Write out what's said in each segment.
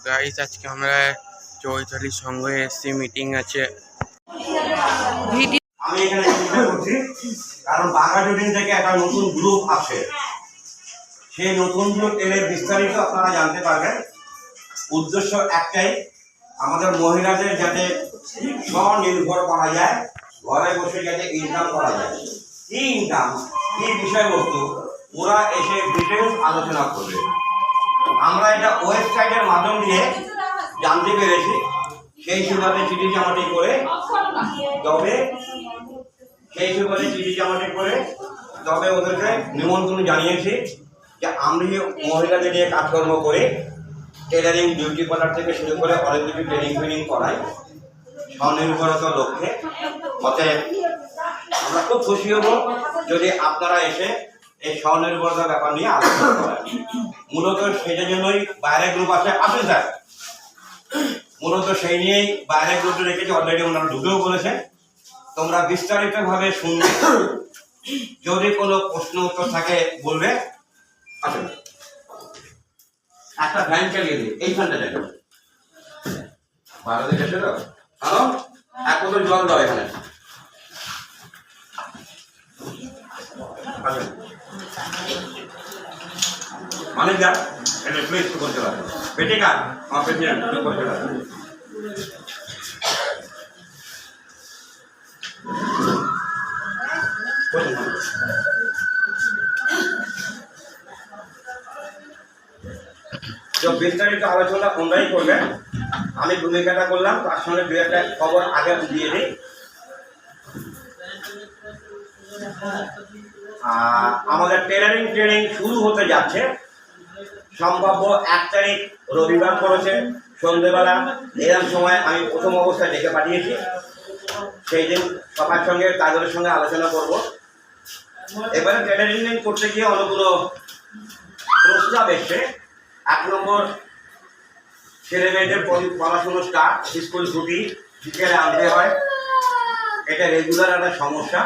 Guys আজকে আমরা চৈতালির সঙ্গে এসছি, মিটিং আছে। আমি এখানে চিন্তা করছি কারণ বাঘা জুডিং থেকে একটা নতুন গ্রুপ আছে। সেই নতুন গ্রুপ এর বিস্তারিত আপনারা জানতে পারবেন। উদ্দেশ্য একটাই, আমাদের মহিলাদের যাতে স্বনির্ভর করা যায়, ঘরে বসে যাতে ইনকাম করা যায়। কি ইনকাম, কি বিষয়বস্তু ওরা এসে ডিটেলস আলোচনা করবে। আমরা এটা ওয়েবসাইটের মাধ্যম দিয়ে জানতে পেরেছি। সেই সুবাদে চিঠি জামাটি করে তবে ওদেরকে নিমন্ত্রণ জানিয়েছি যে আমি মহিলাদের নিয়ে কাজকর্ম করে টেলারিং, বিউটি পার্লার থেকে শুরু করে অনেক কিছু ট্রেনিং করাই স্বনির্ভরতার লক্ষ্যে। অতএব আমরা খুব খুশি হব যদি আপনারা এসে এই স্বনির্ভরতার ব্যাপার নিয়ে আলোচনা করেন। মূলত সেটার জন্যই বাইরের গ্রুপ আছে স্যার, মূলত সেই নিয়েই বাইরের গ্রুপে রেখেছি। অলরেডি ওনারা ঢুকেও বলেছেন, তোমরা বিস্তারিতভাবে শুনবে। যদি কোনো প্রশ্ন উত্তর থাকে বলবে। আচ্ছা, একটা ফ্যান চালিয়ে দিই, এই ফ্যানটা দেখো ভালো দেখেছে তো। কারণ এক বোতল জল দাও এখানে। মানে যা এটা প্লিজ করতে পারবে পেটে কার আমার পেটে করতে পারবে। বিস্তারিত আলোচনা ওনারাই করবেন, আমি ভূমিকাটা করলাম। তার সঙ্গে দু একটা খবর আগে দিয়ে দিই। আমাদের টেলারিং ট্রেনিং শুরু হতে যাচ্ছে সম্ভাব্য 1 তারিখ রবিবার পড়েছে সন্ধ্যেবেলা। এরকম সময় আমি প্রথম অবস্থায় ডেকে পাঠিয়েছি। সেই দিন সবার সঙ্গে তাদের সঙ্গে আলোচনা করব। এবারে টেলারিং করতে গিয়ে অনেকগুলো প্রস্তাব এসছে। 1 নম্বর, ছেলে মেয়েদের পড়াশুনো স্টার্ট, স্কুল ছুটি বিকেলে আনতে হয়, এটা রেগুলার একটা সমস্যা।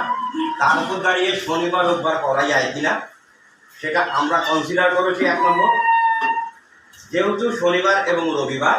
তার উপর দাঁড়িয়ে শনিবার রোববার করা যায় কিনা সেটা আমরা কনসিডার করেছি। 1 নম্বর, যেহেতু শনিবার এবং রবিবার